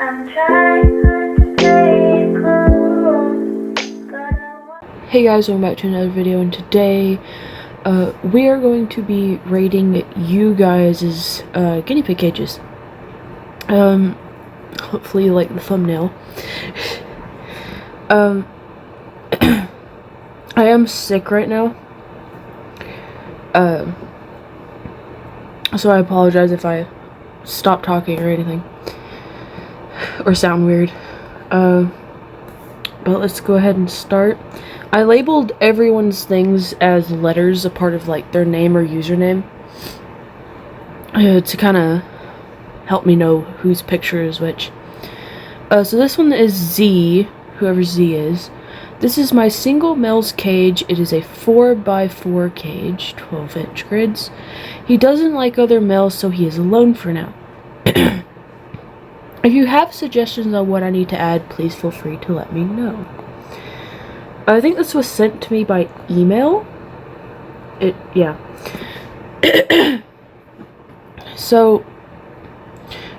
Hey guys, welcome back to another video, and today we are going to be rating you guys' guinea pig cages. Hopefully you like the thumbnail. I am sick right now, so I apologize if I stop talking or anything, or sound weird. But let's go ahead and start. I labeled everyone's things as letters, a part of like their name or username, to kind of help me know whose picture is which. So this one is Z, whoever Z is. This is my single male's cage. It is a 4x4 cage, 12-inch grids. He doesn't like other males, so he is alone for now. If you have suggestions on what I need to add, please feel free to let me know. I think this was sent to me by email. Yeah. So,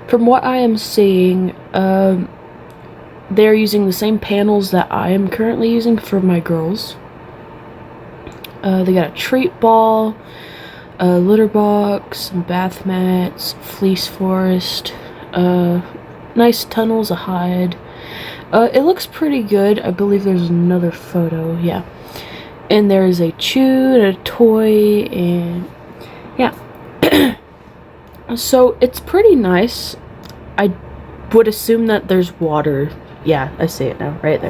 from what I am seeing, they're using the same panels that I am currently using for my girls. They got a treat ball, a litter box, some bath mats, fleece forest, nice tunnels, a hide. It looks pretty good. I believe there's another photo, yeah. And there's a chew, a toy, and yeah. So it's pretty nice. I would assume that there's water. Yeah, I see it now, right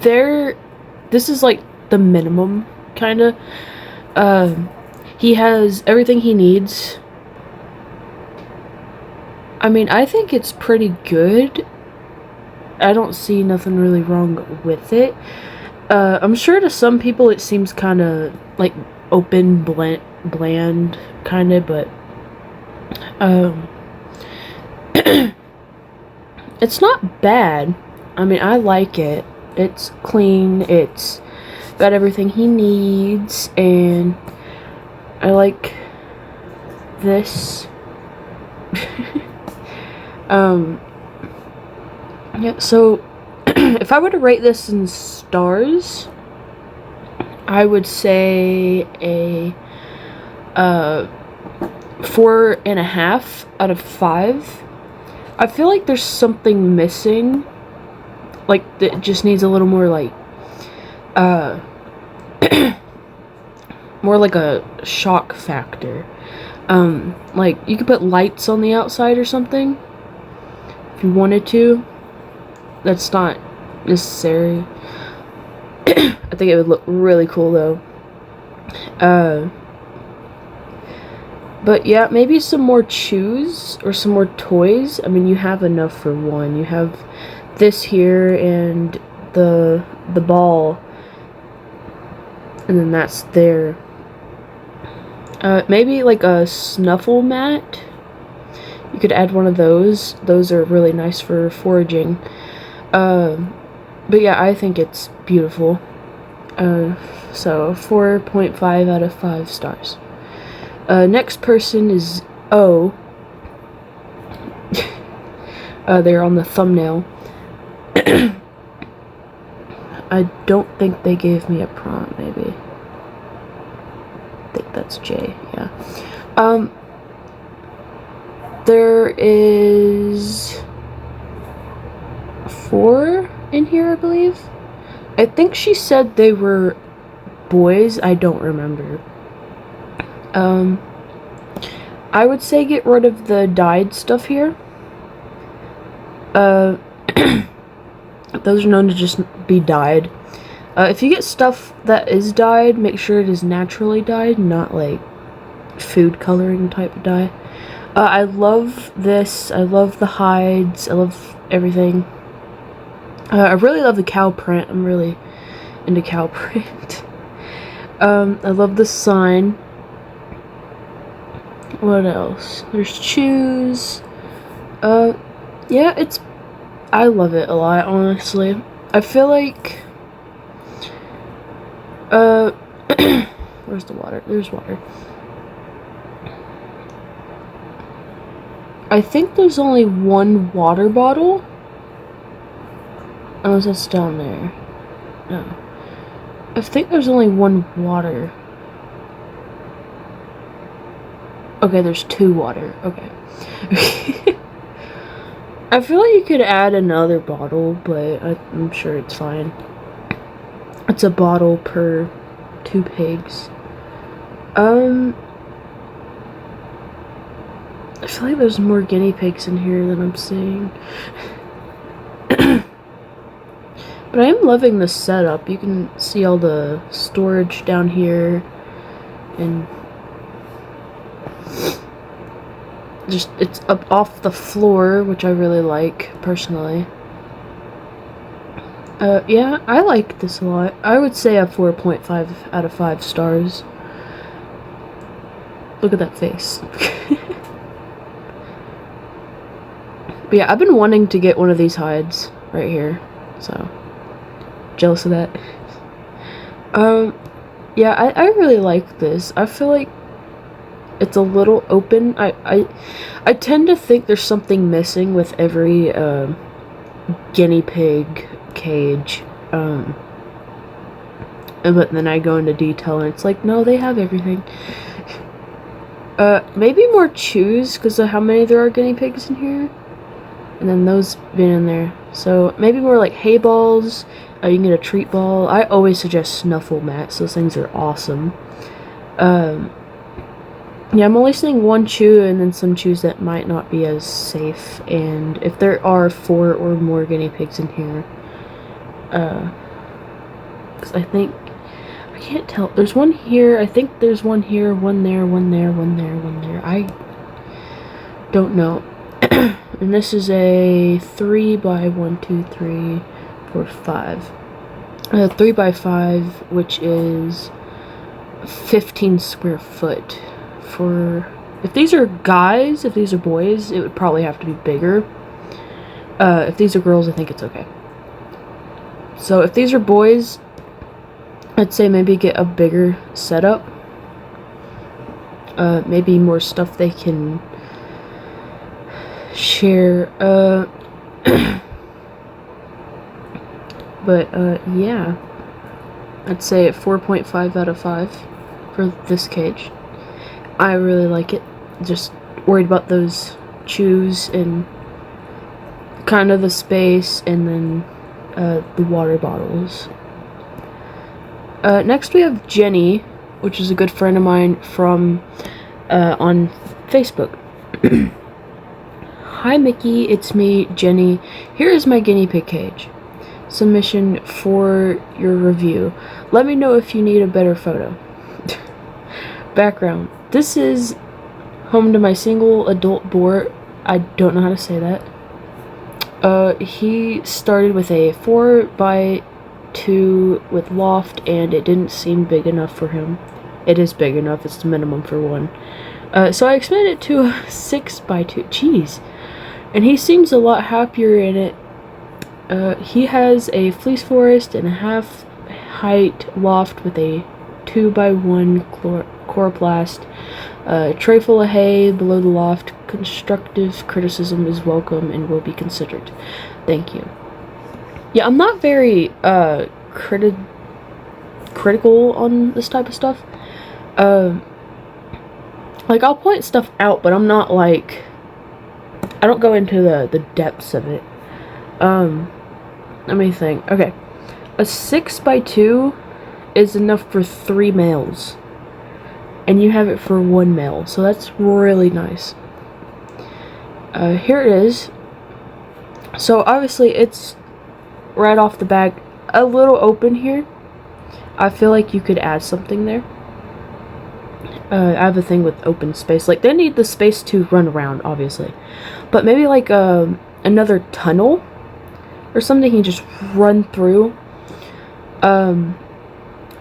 there. This is like the minimum, kinda. He has everything he needs. I mean, I think it's pretty good. I don't see nothing really wrong with it. I'm sure to some people it seems kind of like open, bland, kind of, but it's not bad. I mean, I like it. It's clean. It's got everything he needs, and I like this. Yeah, so if I were to rate this in stars, I would say a 4.5 out of 5. I feel like there's something missing, like it just needs a little more like more like a shock factor. Like you could put lights on the outside or something if you wanted to. That's not necessary. I think it would look really cool though. But yeah, maybe some more chews or some more toys. I mean, you have enough for one. You have this here and the ball, and then that's there. Maybe like a snuffle mat. You could add one of those. Those are really nice for foraging. But yeah, I think it's beautiful. So 4.5 out of 5 stars. Next person is O. They're on the thumbnail. I don't think they gave me a prompt, maybe. I think that's J, yeah. There is 4 in here, I believe. I think she said they were boys. I don't remember. I would say get rid of the dyed stuff here. Those are known to just be dyed. If you get stuff that is dyed, make sure it is naturally dyed, not like food coloring type of dye. I love this. I love the hides. I love everything. I really love the cow print. I'm really into cow print. I love the sign. What else? There's chews. Yeah, I love it a lot, honestly. I feel like, where's the water? There's water. I think there's only one water bottle. Unless it's down there. No. I think there's only one water. Okay, there's 2 water. Okay. I feel like you could add another bottle, but I'm sure it's fine. It's a bottle per 2 pigs. I feel like there's more guinea pigs in here than I'm seeing. But I am loving the setup. You can see all the storage down here. And just, it's up off the floor, which I really like, personally. Yeah, I like this a lot. I would say a 4.5 out of 5 stars. Look at that face. But yeah, I've been wanting to get one of these hides right here, so jealous of that. Yeah, I really like this. I feel like it's a little open. I tend to think there's something missing with every guinea pig cage. But then I go into detail and it's like, no, they have everything. Maybe more chews because of how many there are guinea pigs in here. And then those been in there. So maybe more like hay balls. You can get a treat ball. I always suggest snuffle mats. Those things are awesome. Yeah, I'm only seeing 1 chew and then some chews that might not be as safe. And if there are 4 or more guinea pigs in here, because I think, I can't tell. There's one here. I think there's one here, one there, one there, one there, one there. I don't know. And this is a 3 by 1, 2, 3, 4, 5. 3 by 5, which is 15 square foot. For if these are guys, if these are boys, it would probably have to be bigger. If these are girls, I think it's okay. So if these are boys, I'd say maybe get a bigger setup. Maybe more stuff they can share. But yeah, I'd say 4.5 out of 5 for this cage. I really like it. Just worried about those chews and kind of the space, and then the water bottles. Next we have Jenny, which is a good friend of mine from on Facebook. Hi Mickey, it's me, Jenny. Here is my guinea pig cage. Submission for your review. Let me know if you need a better photo. Background. This is home to my single adult boar. I don't know how to say that. He started with a 4 by 2 with loft, and it didn't seem big enough for him. It is big enough. It's the minimum for one. So I expanded it to a 6 by 2. Jeez. And he seems a lot happier in it. He has a fleece forest and a half height loft with a 2 by 1 chloroplast, tray full of hay below the loft. Constructive criticism is welcome and will be considered. Thank you. Yeah, I'm not very critical on this type of stuff. Like, I'll point stuff out, but I'm not like, I don't go into the depths of it. Let me think. Okay, a 6 by 2 is enough for 3 males, and you have it for 1 male, so that's really nice. Here it is. So obviously it's right off the bat a little open here. I feel like you could add something there. I have a thing with open space. Like, they need the space to run around, obviously, but maybe like another tunnel or something you can just run through.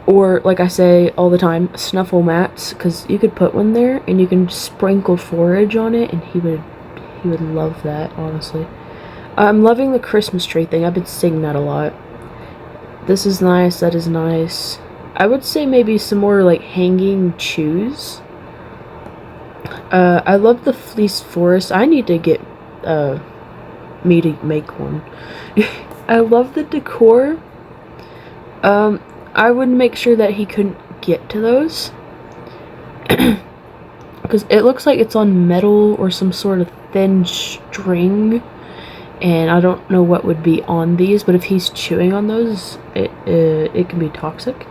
Or, like I say all the time, snuffle mats, because you could put one there and you can sprinkle forage on it, and he would love that, honestly. I'm loving the Christmas tree thing. I've been seeing that a lot. This is nice. That is nice. I would say maybe some more like hanging chews. I love the fleece forest. I need to get me to make one. I love the decor. I would make sure that he couldn't get to those. Because it looks like it's on metal or some sort of thin string. And I don't know what would be on these, but if he's chewing on those, it can be toxic.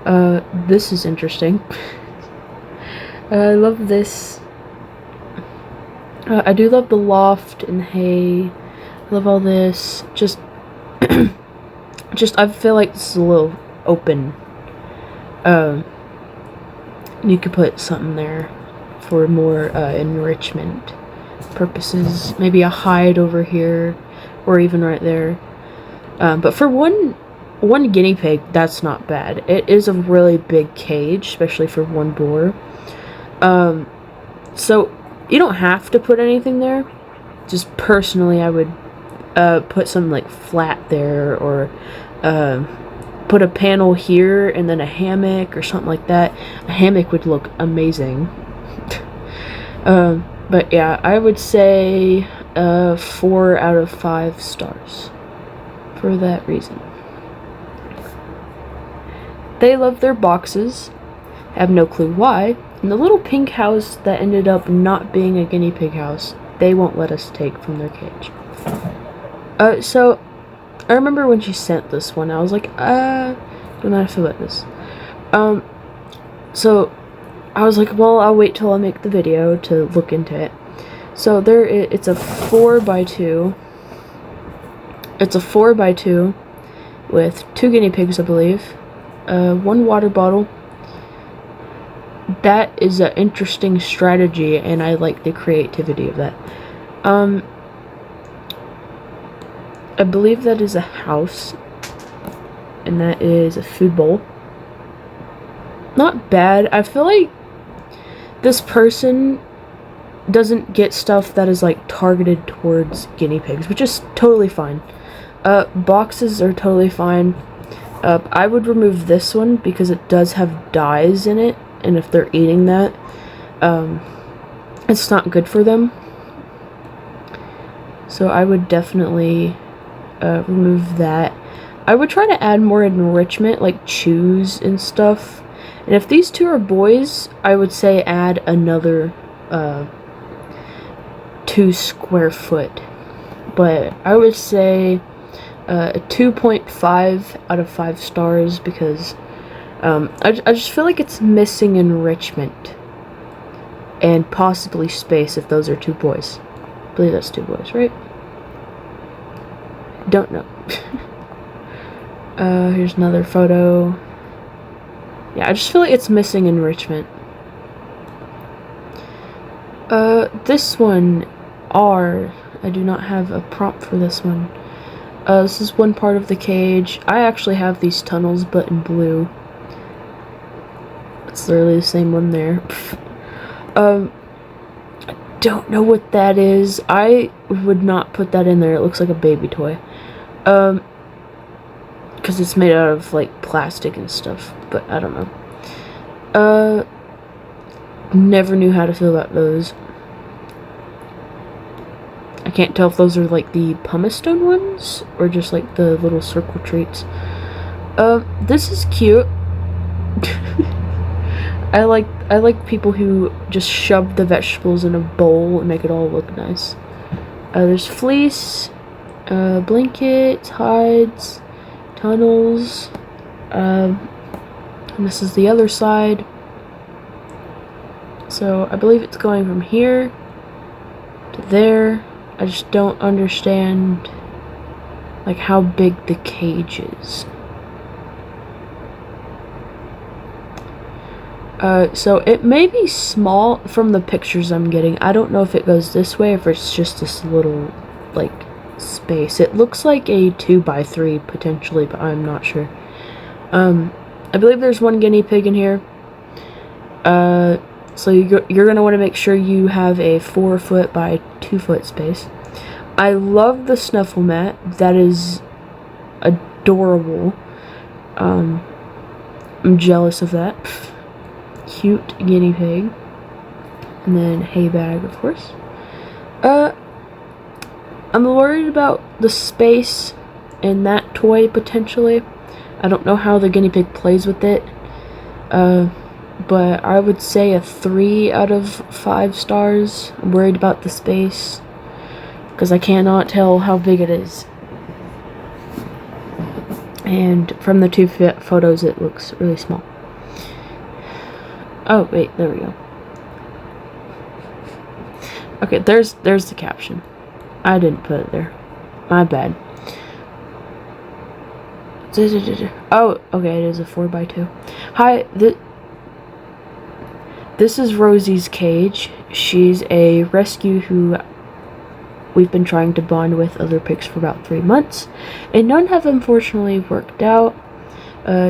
This is interesting. I love this. I do love the loft and hay. I love all this. Just I feel like this is a little open. You could put something there for more enrichment purposes. Maybe a hide over here, or even right there. But for one guinea pig, that's not bad. It is a really big cage, especially for one boar. So you don't have to put anything there. Just personally, I would put something like flat there, or put a panel here and then a hammock or something like that. A hammock would look amazing. But yeah, I would say 4 out of 5 stars for that reason. They love their boxes. Have no clue why. And the little pink house that ended up not being a guinea pig house, they won't let us take from their cage. So I remember when she sent this one, I was like, don't know how to feel about this. So I was like, well, I'll wait till I make the video to look into it. So it's a 4x2. It's a 4x2 with 2 guinea pigs, I believe. 1 water bottle. That is an interesting strategy, and I like the creativity of that. I believe that is a house, and that is a food bowl. Not bad. I feel like this person doesn't get stuff that is like targeted towards guinea pigs, which is totally fine. Boxes are totally fine. I would remove this one because it does have dyes in it, and if they're eating that, it's not good for them. So I would definitely remove that. I would try to add more enrichment, like chews and stuff. And if these 2 are boys, I would say add another 2 square foot. But I would say a 2.5 out of 5 stars because I just feel like it's missing enrichment and possibly space if those are 2 boys. I believe that's 2 boys, right? Don't know. Here's another photo. Yeah, I just feel like it's missing enrichment. This one, R. I do not have a prompt for this one. This is one part of the cage. I actually have these tunnels, but in blue. It's literally the same one there. Don't know what that is. I would not put that in there. It looks like a baby toy. Because it's made out of, like, plastic and stuff. But I don't know. Never knew how to feel about those. I can't tell if those are, like, the pumice stone ones, or just, like, the little circle treats. This is cute. I like people who just shove the vegetables in a bowl and make it all look nice. There's fleece, blankets, hides, tunnels, and this is the other side. So I believe it's going from here to there. I just don't understand like how big the cage is. So it may be small from the pictures I'm getting. I don't know if it goes this way or if it's just this little, like, space. It looks like a 2x3 potentially, but I'm not sure. I believe there's 1 guinea pig in here. So you're gonna want to make sure you have a 4 foot by 2 foot space. I love the snuffle mat. That is adorable. I'm jealous of that. Cute guinea pig. And then hay bag, of course. I'm worried about the space in that toy, potentially. I don't know how the guinea pig plays with it. But I would say a 3 out of 5 stars. I'm worried about the space, because I cannot tell how big it is. And from the 2 photos, it looks really small. Oh, wait, there we go. Okay, there's the caption. I didn't put it there. My bad. Oh, okay, it is a 4x2. Hi, this is Rosie's cage. She's a rescue who we've been trying to bond with other pigs for about 3 months, and none have unfortunately worked out.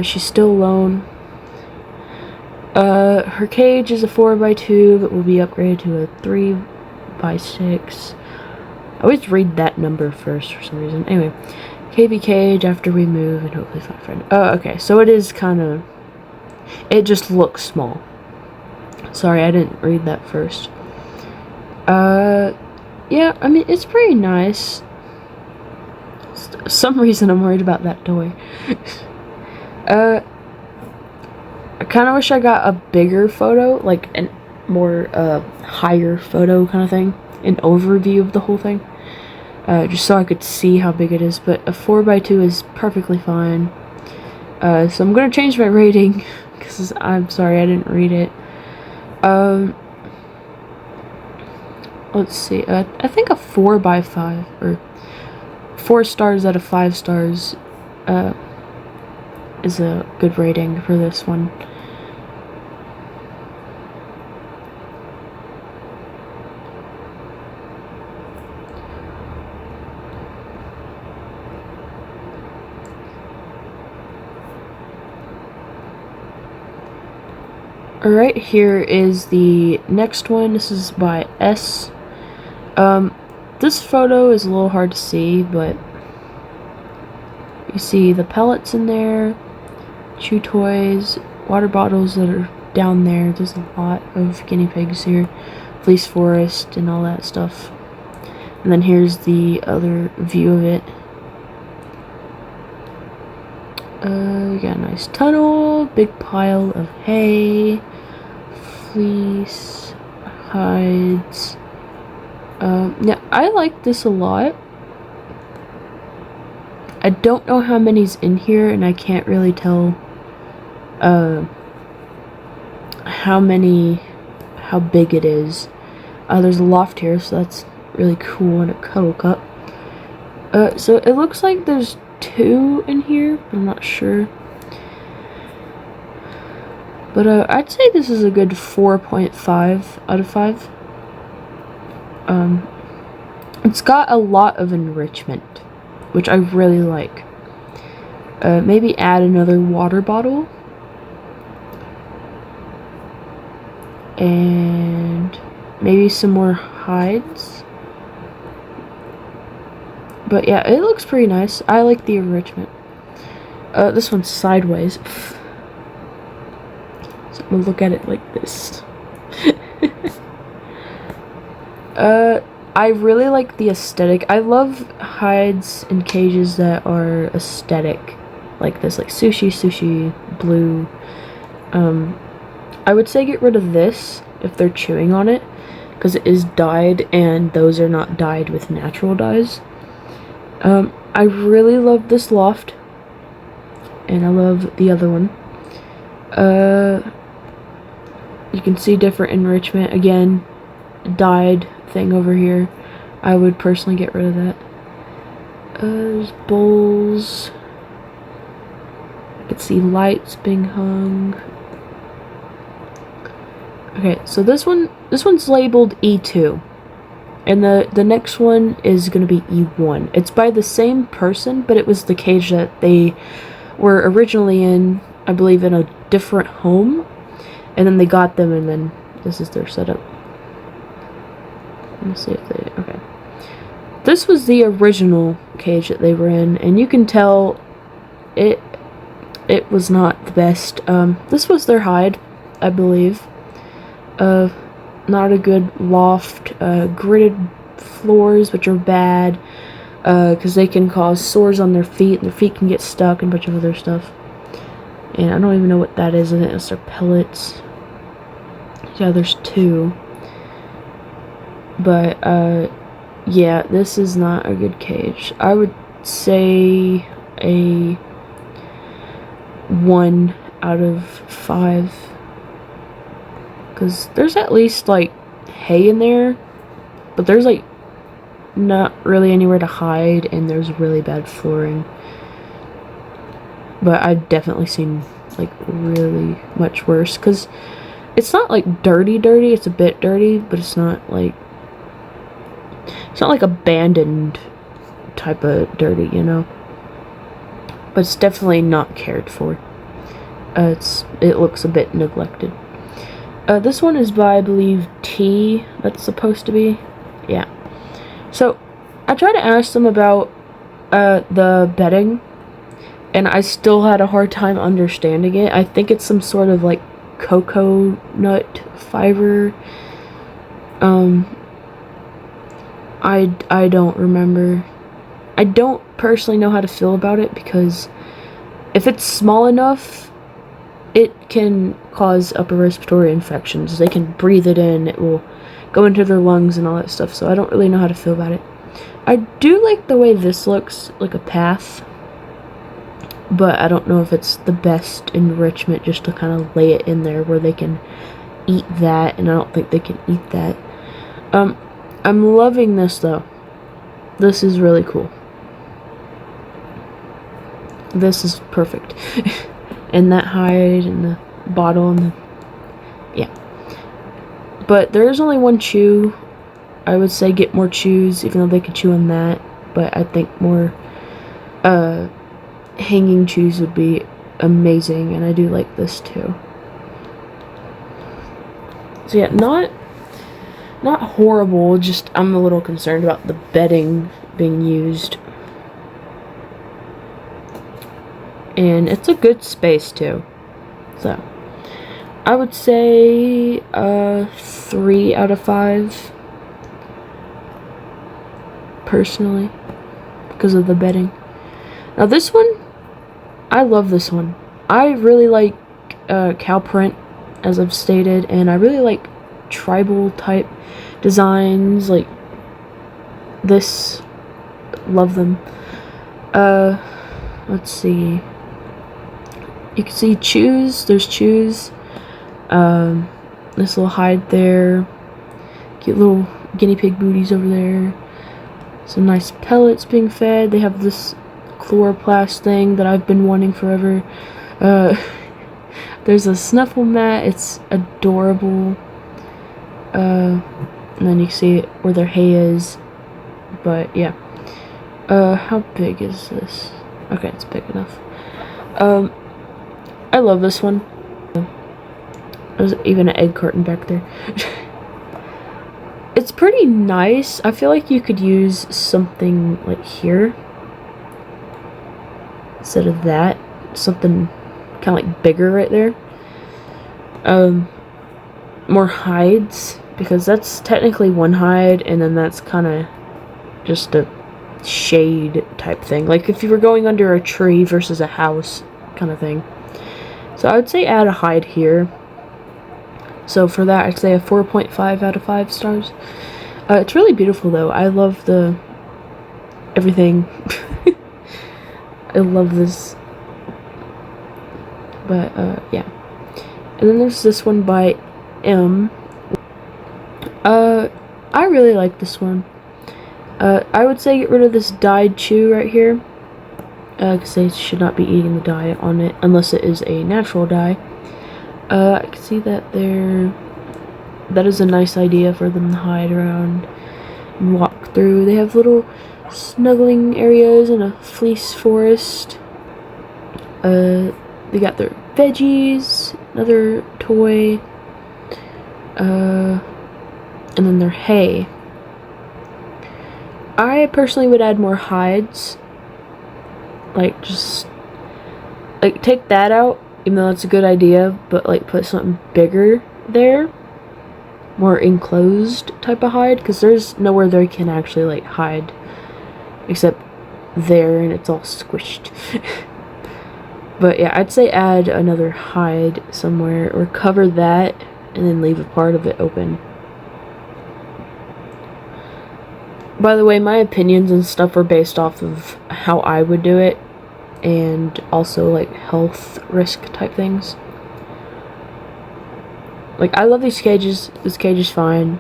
She's still alone. Her cage is a 4x2, but will be upgraded to a 3x6. I always read that number first for some reason. Anyway, KB cage after we move and hopefully find a friend. Oh, okay, so it is kind of... It just looks small. Sorry, I didn't read that first. Yeah, I mean, it's pretty nice. For some reason I'm worried about that toy. I kind of wish I got a bigger photo, like a more higher photo kind of thing, an overview of the whole thing, just so I could see how big it is. But a 4x2 is perfectly fine. So I'm gonna change my rating because I'm sorry I didn't read it. Let's see. I think a 4x5 or 4 stars out of 5 stars is a good rating for this one. Alright, here is the next one. This is by S. This photo is a little hard to see, but you see the pellets in there, chew toys, water bottles that are down there. There's a lot of guinea pigs here, fleece forest and all that stuff. And then here's the other view of it. We got a nice tunnel, big pile of hay, fleece, hides. Yeah, I like this a lot. I don't know how many's in here, and I can't really tell how big it is. There's a loft here, so that's really cool, and a cuddle cup. So it looks like there's 2 in here, but I'm not sure. But I'd say this is a good 4.5 out of 5. It's got a lot of enrichment, which I really like. Maybe add another water bottle. And maybe some more hides. But yeah, it looks pretty nice. I like the enrichment. This one's sideways. So I'm gonna look at it like this. I really like the aesthetic. I love hides and cages that are aesthetic, like this, like sushi, blue. I would say get rid of this if they're chewing on it, because it is dyed, and those are not dyed with natural dyes. I really love this loft, and I love the other one. You can see different enrichment. Again, dyed thing over here. I would personally get rid of that. There's bowls. I can see lights being hung. Okay, so this one's labeled E2. And the next one is going to be E1. It's by the same person, but it was the cage that they were originally in, I believe, in a different home. And then they got them, and then this is their setup. Let me see if they... Okay. This was the original cage that they were in, and you can tell it was not the best. This was their hide, I believe. not a good loft. Gridded floors, which are bad, because they can cause sores on their feet, and their feet can get stuck and a bunch of other stuff. And I don't even know what that is. I think it's their pellets. Yeah, there's 2. But, yeah, this is not a good cage. I would say a 1 out of 5. Because there's at least, like, hay in there. But there's, like, not really anywhere to hide. And there's really bad flooring. But I've definitely seen, like, really much worse. Because it's not, like, dirty. It's a bit dirty. But it's not, like... It's not, like, abandoned type of dirty, you know? But it's definitely not cared for. It looks a bit neglected. This one is by, I believe, T. That's supposed to be. Yeah. So, I tried to ask them about the bedding. And I still had a hard time understanding it. I think it's some sort of, like, coconut fiber. I don't remember. I don't personally know how to feel about it, because if it's small enough, it can cause upper respiratory infections. They can breathe it in, it will go into their lungs and all that stuff, so I don't really know how to feel about it. I do like the way this looks, like a path, but I don't know if it's the best enrichment just to kind of lay it in there where they can eat that, and I don't think they can eat that. I'm loving this though. This is really cool. This is perfect. And that hide and the bottle and the... Yeah. But there is only 1 chew. I would say get more chews, even though they could chew on that. But I think more hanging chews would be amazing, and I do like this too. So yeah, not horrible, just I'm a little concerned about the bedding being used. And it's a good space too. So I would say 3 out of 5 personally, because of the bedding. Now this one, I love this one. I really like cow print, as I've stated, and I really like tribal type designs like this. Love them. Let's see. You can see chews. There's chews. This little hide there. Cute little guinea pig booties over there. Some nice pellets being fed. They have this chloroplast thing that I've been wanting forever. There's a snuffle mat. It's adorable. And then you see where their hay is. But yeah. How big is this? Okay, it's big enough. I love this one. There's even an egg carton back there. It's pretty nice. I feel like you could use something like here instead of that. Something kind of like bigger right there. More hides, because that's technically one hide, and then that's kind of just a shade type thing. Like if you were going under a tree versus a house kind of thing. So I would say add a hide here. So for that, I'd say a 4.5 out of 5 stars. It's really beautiful though. I love the everything. I love this. But yeah. And then there's this one by M. I really like this one. I would say get rid of this dyed chew right here. Because they should not be eating the dye on it unless it is a natural dye. I can see that there. That is a nice idea for them to hide around and walk through. They have little snuggling areas in a fleece forest. They got their veggies, another toy, and then their hay. I personally would add more hides. Like, just, like, take that out, even though it's a good idea, but, like, put something bigger there. more enclosed type of hide, because there's nowhere they can actually like hide except there, and it's all squished. But yeah, I'd say add another hide somewhere, or cover that and then leave a part of it open. By the way, my opinions and stuff are based off of how I would do it, and also like health risk type things. Like, I love these cages. This cage is fine.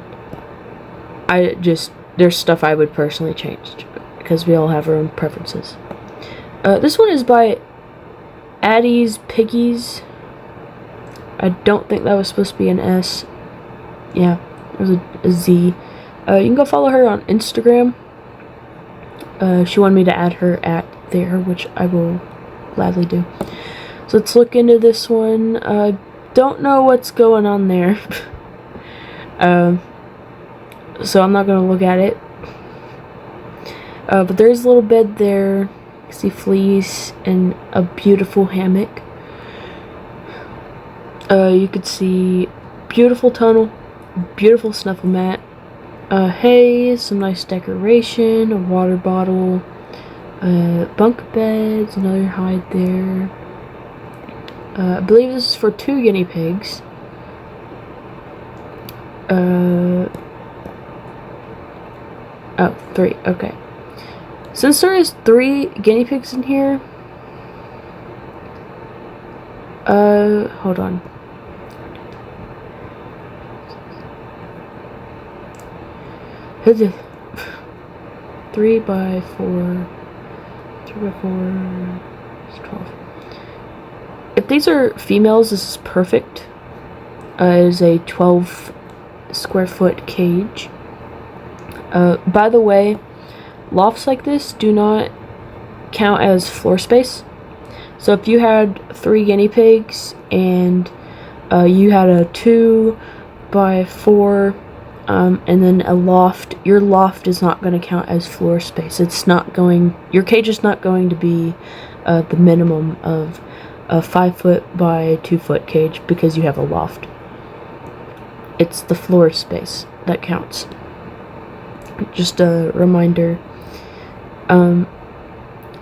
There's stuff I would personally change, because we all have our own preferences. This one is by Addie's Piggies. I don't think that was supposed to be an S. Yeah, it was a Z. You can go follow her on Instagram. She wanted me to add her at there, which I will gladly do. So let's look into this one. Don't know what's going on there. So I'm not going to look at it. But there's a little bed there. You see fleece and a beautiful hammock. You could see beautiful tunnel, beautiful snuffle mat, hay, some nice decoration, a water bottle, bunk beds, another hide there. I believe this is for 2 guinea pigs. Oh, 3, okay. Since there is 3 guinea pigs in here, hold on. Who's it? 3 by 4, 3 by 4, it's 12. If these are females, this is perfect. It is a 12 square foot cage. By the way, lofts like this do not count as floor space. So if you had 3 guinea pigs and you had a 2 by 4 and then a loft, your loft is not going to count as floor space. It's not going, your cage is not going to be the minimum of a 5 foot by 2 foot cage because you have a loft. It's the floor space that counts. Just a reminder.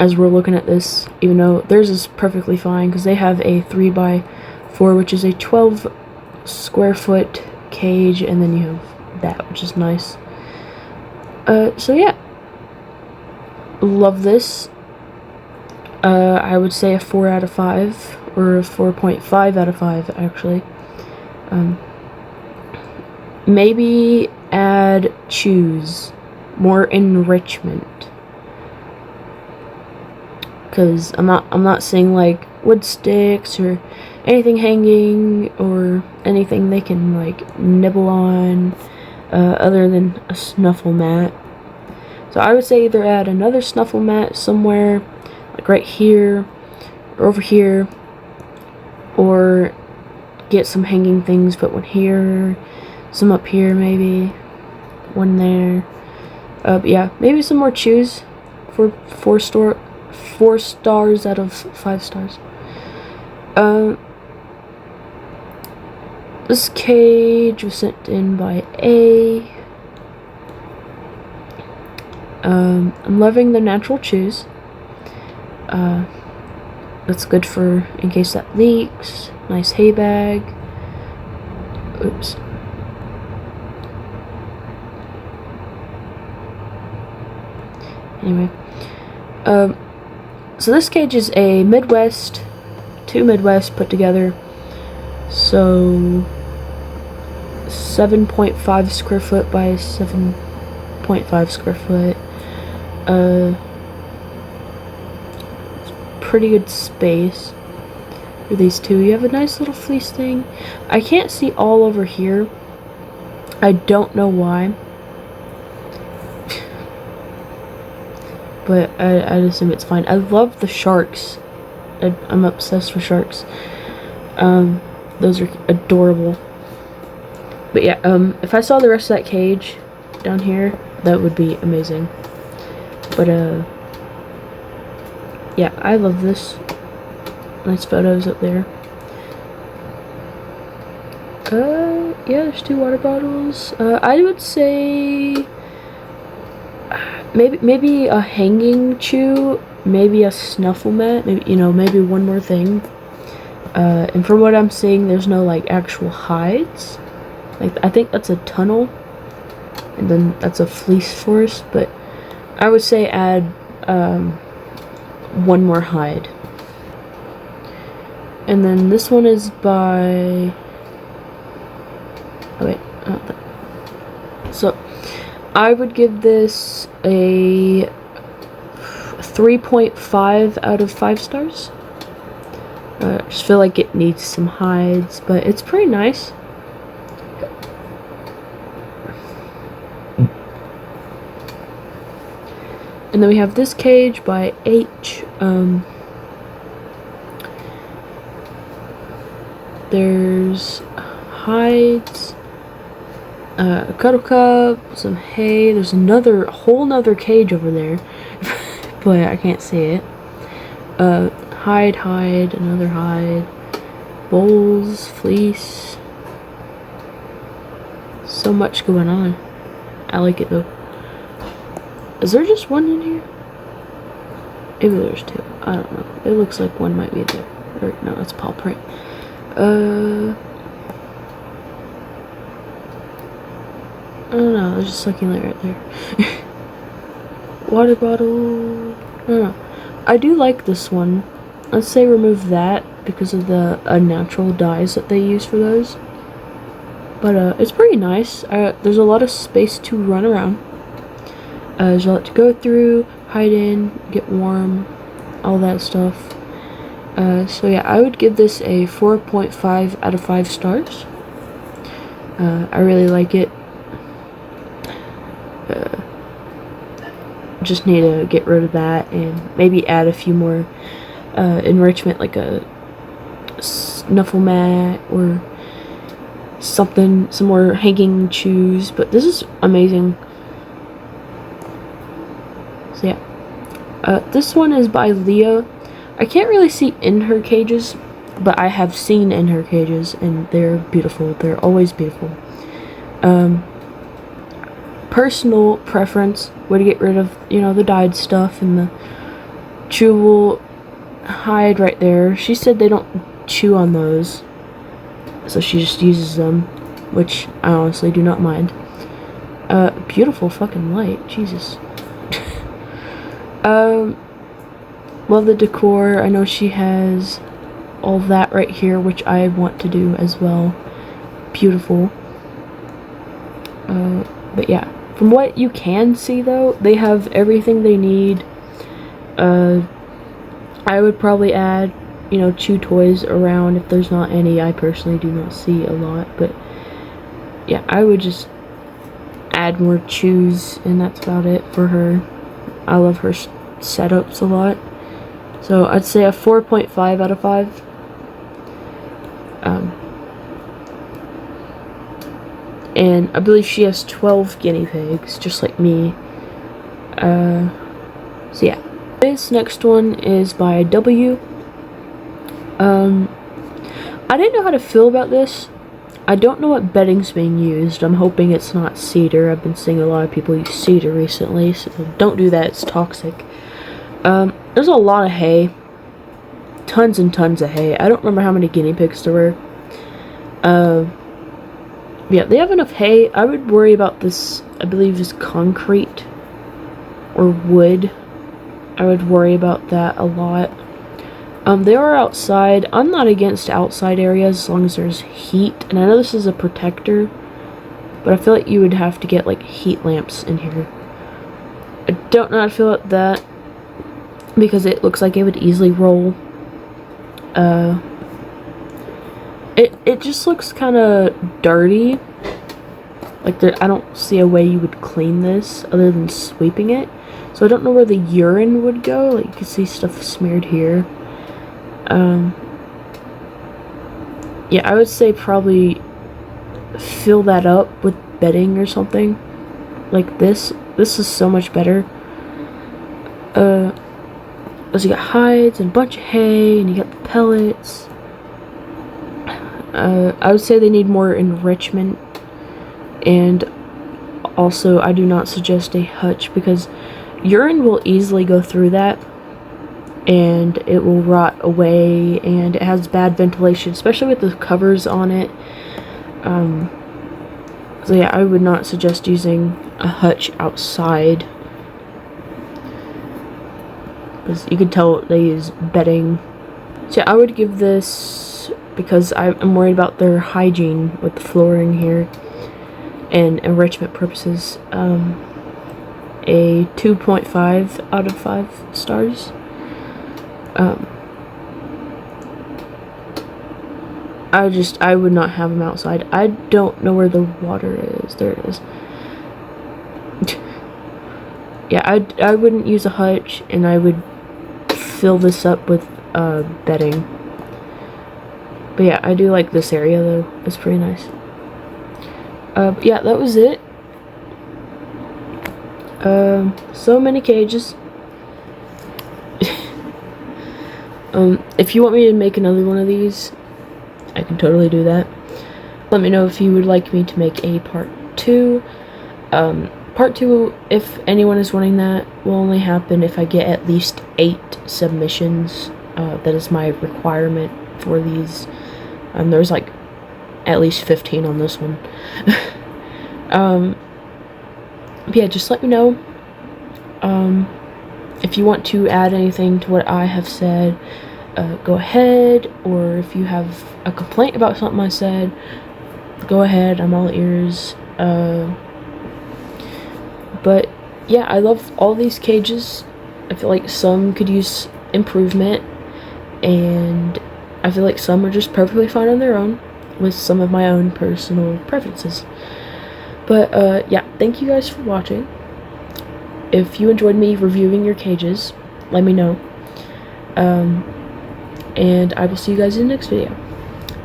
As we're looking at this, even though theirs is perfectly fine because they have a 3 by 4, which is a 12 square foot cage, and then you have that, which is nice. So yeah, love this. I would say a 4 out of 5, or a 4.5 out of 5 actually. Maybe add choose more enrichment. Because I'm not seeing like wood sticks or anything hanging or anything they can like nibble on other than a snuffle mat. So I would say either add another snuffle mat somewhere, like right here or over here, or get some hanging things, put one here, some up here maybe, one there. But yeah, maybe some more chews for 4 stars out of 5 stars. This cage was sent in by A. I'm loving the natural chews. That's good for in case that leaks. Nice hay bag. Oops. Anyway, so this cage is a Midwest, 2 Midwest put together. So 7.5 square foot by 7.5 square foot. Pretty good space for these 2. You have a nice little fleece thing. I can't see all over here. I don't know why. But I'd assume it's fine. I love the sharks. I'm obsessed with sharks. Those are adorable. But yeah, if I saw the rest of that cage down here, that would be amazing. But yeah, I love this. Nice photos up there. Yeah, there's 2 water bottles. I would say maybe a hanging chew, maybe a snuffle mat, maybe, you know, maybe one more thing. And from what I'm seeing, there's no like actual hides. Like, I think that's a tunnel, and then that's a fleece forest, but I would say add one more hide. And then this one is by, oh wait, so I would give this a 3.5 out of 5 stars. I just feel like it needs some hides, but it's pretty nice. And then we have this cage by H. There's hides, a cuddle cup, some hay. There's whole nother cage over there, but I can't see it. Hide, another hide, bowls, fleece. So much going on. I like it though. Is there just one in here? Maybe there's 2. I don't know. It looks like one might be there. Or no, it's paw print. I don't know. There's just sucking light right there. Water bottle. I don't know. I do like this one. Let's say remove that because of the unnatural dyes that they use for those. But it's pretty nice. There's a lot of space to run around. There's a lot to go through, hide in, get warm, all that stuff. So yeah, I would give this a 4.5 out of 5 stars. I really like it. Just need to get rid of that and maybe add a few more enrichment, like a snuffle mat or something, some more hanging chews. But this is amazing. So yeah, this one is by Leah. I can't really see in her cages, but I have seen in her cages, and they're beautiful. They're always beautiful. Personal preference would get rid of, you know, the dyed stuff and the chewable hide right there. She said they don't chew on those, so she just uses them, which I honestly do not mind. Beautiful fucking light, Jesus. Love the decor. I know she has all that right here, which I want to do as well. Beautiful. But yeah, from what you can see though, they have everything they need. I would probably add, you know, chew toys around if there's not any. I personally do not see a lot, but yeah, I would just add more chews, and that's about it for her. I love her setups a lot. So I'd say a 4.5 out of 5. And I believe she has 12 guinea pigs, just like me. So yeah. This next one is by W. I didn't know how to feel about this. I don't know what bedding's being used. I'm hoping it's not cedar. I've been seeing a lot of people use cedar recently, so don't do that. It's toxic. There's a lot of hay. Tons and tons of hay. I don't remember how many guinea pigs there were. Yeah, they have enough hay. I would worry about this, I believe is concrete or wood. I would worry about that a lot. They are outside. I'm not against outside areas as long as there's heat. And I know this is a protector, but I feel like you would have to get like heat lamps in here. I don't know how to feel about that because it looks like it would easily roll. It just looks kind of dirty. Like I don't see a way you would clean this other than sweeping it. So I don't know where the urine would go. Like you can see stuff smeared here. Yeah, I would say probably fill that up with bedding or something like this. This is so much better. So you got hides and a bunch of hay, and you got the pellets. I would say they need more enrichment, and also I do not suggest a hutch because urine will easily go through that and it will rot away, and it has bad ventilation, especially with the covers on it. So yeah, I would not suggest using a hutch outside, because you can tell they use bedding. So yeah, I would give this, because I'm worried about their hygiene with the flooring here and enrichment purposes, a 2.5 out of 5 stars. I would not have them outside. I don't know where the water is. There it is. Yeah, I wouldn't use a hutch, and I would fill this up with bedding. But yeah, I do like this area though. It's pretty nice. But yeah, that was it. So many cages. If you want me to make another one of these, I can totally do that. Let me know if you would like me to make a part 2. Part 2, if anyone is wanting that, will only happen if I get at least 8 submissions. That is my requirement for these. There's like at least 15 on this one. Yeah, just let me know. If you want to add anything to what I have said, go ahead. Or if you have a complaint about something I said, go ahead. I'm all ears. But yeah, I love all these cages. I feel like some could use improvement, and I feel like some are just perfectly fine on their own, with some of my own personal preferences. But yeah, thank you guys for watching. If you enjoyed me reviewing your cages, let me know. And I will see you guys in the next video.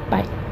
Bye.